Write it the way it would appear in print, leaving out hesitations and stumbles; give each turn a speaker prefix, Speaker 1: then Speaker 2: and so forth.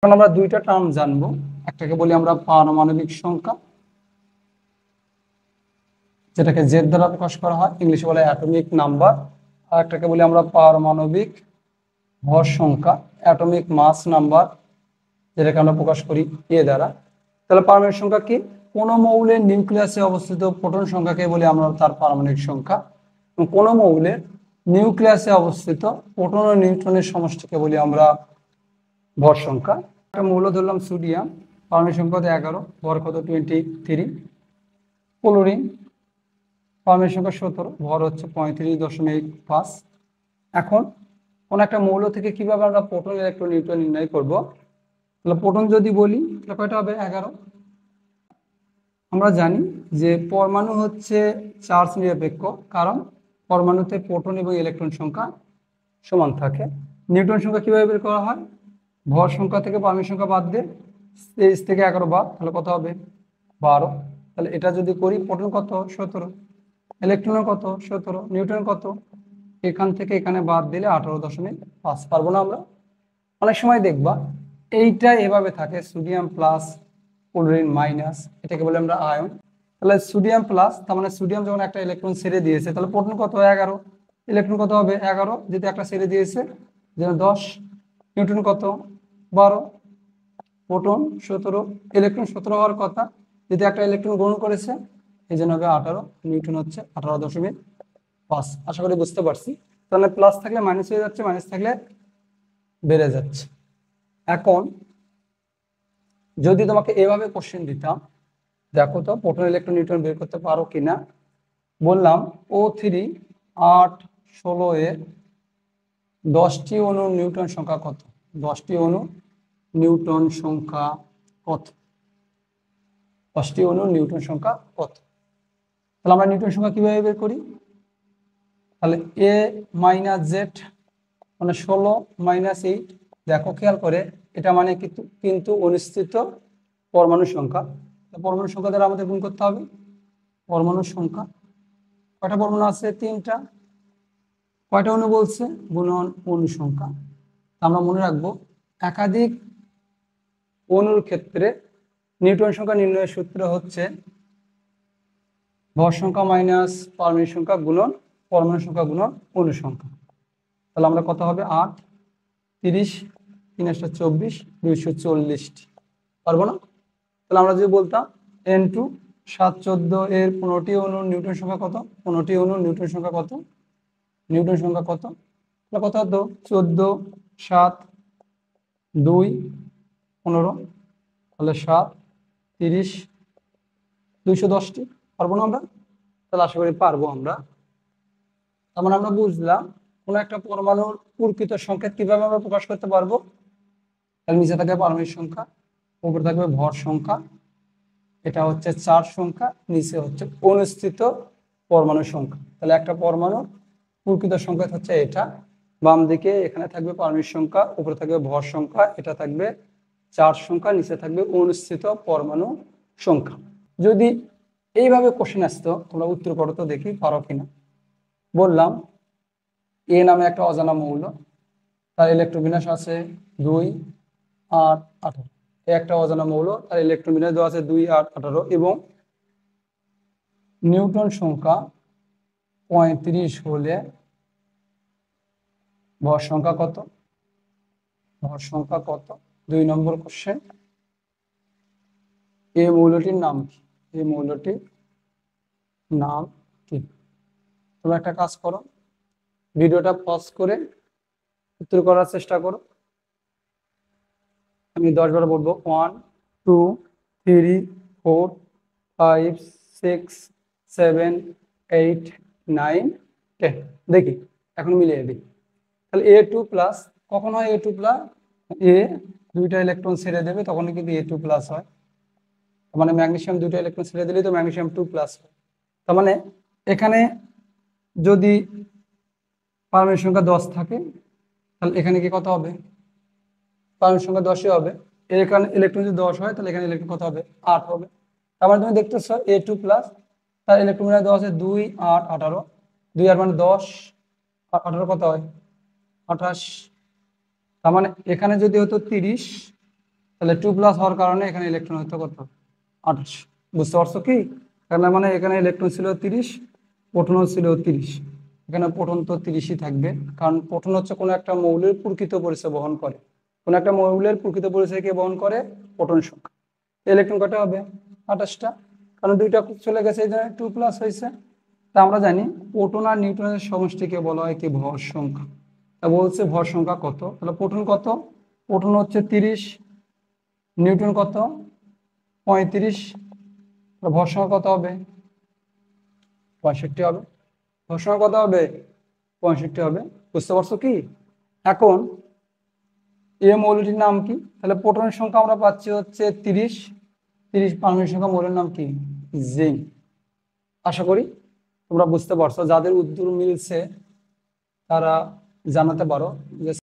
Speaker 1: এখন আমরা দুইটা টার্ম জানবো, একটাকে বলি আমরা পারমাণবিক সংখ্যা, যেটাকে জেড দ্বারা প্রকাশ করা হয়, ইংলিশে বলে অ্যাটমিক নাম্বার। আর একটাকে বলি আমরা পারমাণবিক ভর সংখ্যা, অ্যাটমিক মাস নাম্বার, যেটাকে আমরা প্রকাশ করি এ দ্বারা। তাহলে পারমাণবিক সংখ্যা কি? কোনো মৌলের নিউক্লিয়াসে অবস্থিত প্রোটন সংখ্যাকে বলি আমরা তার পারমাণবিক সংখ্যা, এবং কোনো মৌলের নিউক্লিয়াসে অবস্থিত প্রোটন ও নিউট্রনের সমষ্টিকে বলি আমরা ভর সংখ্যা। একটা মৌল ধরলাম সোডিয়াম, পারমাণবিক সংখ্যা 11, ভর কত 23। ক্লোরিন পারমাণবিক সংখ্যা 17, ভর হচ্ছে 35.5। এখন কোন একটা মৌল থেকে কিভাবে আমরা প্রোটন ইলেকট্রন নিউট্রন নির্ণয় করব? তাহলে প্রোটন যদি বলি তাহলে কয়টা হবে? 11। আমরা জানি যে পরমাণু হচ্ছে চার্জ নিরপেক্ষ, কারণ পরমাণুতে প্রোটন এবং ইলেকট্রন সংখ্যা সমান থাকে। নিউটন সংখ্যা কিভাবে বের করা হয়? ভর সংখ্যা থেকে পারমাণবিক সংখ্যা বাদ দিয়ে 23 থেকে 11 বাদ, তাহলে কত হবে? 12। তাহলে এটা যদি করি, প্রোটন কত? 17, ইলেকট্রনের কত? 17, নিউটন কত? এখান থেকে এখানে বাদ দিলে 18.5। পারবো না আমরা? অনেক সময় দেখবা এইটা এভাবে থাকে, সোডিয়াম প্লাস ক্লোরিন মাইনাস, এটাকে বলে আমরা আয়ন। তাহলে সোডিয়াম প্লাস, তার মানে সোডিয়াম যখন একটা ইলেকট্রন ছেড়ে দিয়েছে, তাহলে প্রোটন কত? 11, ইলেকট্রন কত হবে? 11, যেহেতু একটা ছেড়ে দিয়েছে যেন 10, নিউটন কত? 12, প্রোটন 17, ইলেকট্রন 17 হওয়ার কথা, যেহেতু একটা ইলেকট্রন গ্রহণ করেছে এই জন্য হবে 18, নিউটন হচ্ছে 18.5। আশা করি বুঝতে পারছি। তাহলে প্লাস থাকলে মাইনাস হয়ে যাচ্ছে, মাইনাস থাকলে বেড়ে যাচ্ছে। এখন যদি তোমাকে এভাবে কোশ্চেন দিতাম, দেখো তো প্রোটন ইলেকট্রন নিউট্রন বের করতে পারো কিনা। বললাম O3 8 16 এর 10টি অণু নিউটন সংখ্যা কত? 10টি অণু নিউটন সংখ্যা কত? 10টি অণু নিউটন সংখ্যা কত? তাহলে আমরা নিউটন সংখ্যা কিভাবে বের করি? তাহলে A মাইনাস জেড মানে 16 মাইনাস 8। দেখো খেয়াল করে, এটা মানে কিন্তু অনিশ্চিত পরমাণু সংখ্যা। পরমাণু সংখ্যা দ্বারা আমাদের গুণ করতে হবে। পরমাণুর সংখ্যা কয়টা পরমাণু আছে? 3টা। কয়টা অণু বলছে? গুণন অণু সংখ্যা। আমরা মনে রাখবো, একাধিক অণুর ক্ষেত্রে নিউটন সংখ্যা নির্ণয়ের সূত্র হচ্ছে ভর সংখ্যা মাইনাস পারমাণবিক সংখ্যা গুণন পরমাণু সংখ্যা গুণন অণু সংখ্যা। তাহলে আমরা কত হবে? 8, 30, 3 24, 240টি। পারবো না? তাহলে আমরা যদি বলতাম N2 7 14 এর 15টি অণুর নিউটন সংখ্যা কত? 15টি অণুর নিউটন সংখ্যা কত? নিউটন সংখ্যা কত? তাহলে কত হতো? 14 7 2 15, তাহলে 7 30 210টি। পারবো না আমরা? তাহলে আশা করি পারবো আমরা। তার মানে আমরা বুঝলাম কোন একটা পরমাণুর প্রকৃত সংকেত কিভাবে আমরা প্রকাশ করতে পারবো। তার নিচে থাকবে পারমাণবিক সংখ্যা, উপরে থাকবে ভর সংখ্যা, এটা হচ্ছে চার্জ সংখ্যা, নিচে হচ্ছে অনিশ্চিত পরমাণু সংখ্যা। তাহলে একটা পরমাণু প্রকৃত সংকেত হচ্ছে এটা। বাম দিকে এখানে থাকবে পারমাণবিক সংখ্যা, উপরে থাকবে ভর সংখ্যা, এটা থাকবে চার্জ সংখ্যা, নিচে থাকবে অনিশ্চিত পরমাণু সংখ্যা। যদি এইভাবে কোশ্চেন আসতো, তোমরা উত্তর করো তো দেখি পারো কিনা। বললাম এ নামে একটা অজানা মৌল, তার ইলেকট্রন বিন্যাস আছে 2 8 18। একটা অজানা মৌল, তার ইলেকট্রন বিন্যাস দেওয়া আছে 2 8 18 এবং নিউটন সংখ্যা 35 হলে ভর সংখ্যা কত? ভর সংখ্যা কত? 2 নম্বর কোশ্চেন। এই মৌলটির নাম কি? এই মৌলটির নাম কি? তোমরা একটা কাজ করো, ভিডিওটা পজ করে উত্তর করার চেষ্টা করো। আমি 10 বার বলবো, 1 2 3 4 5 6 7 8 9 10। দেখি এখন মিলিয়ে দিই। তাহলে A2 প্লাস কখন হয়? A2 প্লাস এ দুইটা ইলেকট্রন ছেড়ে দেবে তখনই কিন্তু A2 প্লাস হয়। তার মানে ম্যাগনেসিয়াম দুইটা ইলেকট্রন ছেড়ে দিলেই তো ম্যাগনেসিয়াম 2 প্লাস হয়। তার মানে এখানে যদি পারমাণবিক সংখ্যা 10 থাকে, তাহলে এখানে কি কত হবে? পারমাণবিক সংখ্যা 10ই হবে। এখানে ইলেকট্রন যদি 10 হয়, তাহলে এখানে ইলেকট্রন কত হবে? 8 হবে। তার মানে তুমি দেখতেছো A2 প্লাস, তার ইলেকট্রন বিন্যাস দেওয়া আছে 2 8 18। 2 আর মানে 10, 18 কত হয়? 28। তার মানে এখানে যদি হতো 30, তাহলে 2+ হওয়ার কারণে এখানে ইলেকট্রন হয়তো কত 28। বুঝতে পারছো কি? এখানে মানে এখানে ইলেকট্রন ছিল 30, প্রোটনও ছিল 30। এখানে প্রোটন তো 30ই থাকবে, কারণ প্রোটন হচ্ছে কোনো একটা মৌলের প্রকৃত পরিচয় বহন করে। কোনো একটা মৌলের প্রকৃত পরিচয়কে বহন করে প্রোটন সংখ্যা। ইলেকট্রন কটা হবে 28টা, কারণ দুইটা চলে গেছে এই জন্য 2+ হয়েছে। তা আমরা জানি প্রোটন আর নিউট্রনের সমষ্টিকে বলা হয় কি ভর সংখ্যা। তা বলছে ভর সংখ্যা কত, তাহলে প্রোটন কত, প্রোটন হচ্ছে 30, নিউট্রন কত 35, ভর সংখ্যা কত হবে 65 হবে। ভর সংখ্যা কত হবে 65 হবে। বুঝতে পারছো কি? এখন এ মৌলটির নাম কি, তাহলে প্রোটনের সংখ্যা আমরা পাচ্ছি হচ্ছে 30, পারমাণবিক সংখ্যা মৌলের নাম কি জিঙ্ক। আশা করি তোমরা বুঝতে পারছো। যাদের উত্তর মিলছে তারা জানাতে পারো যে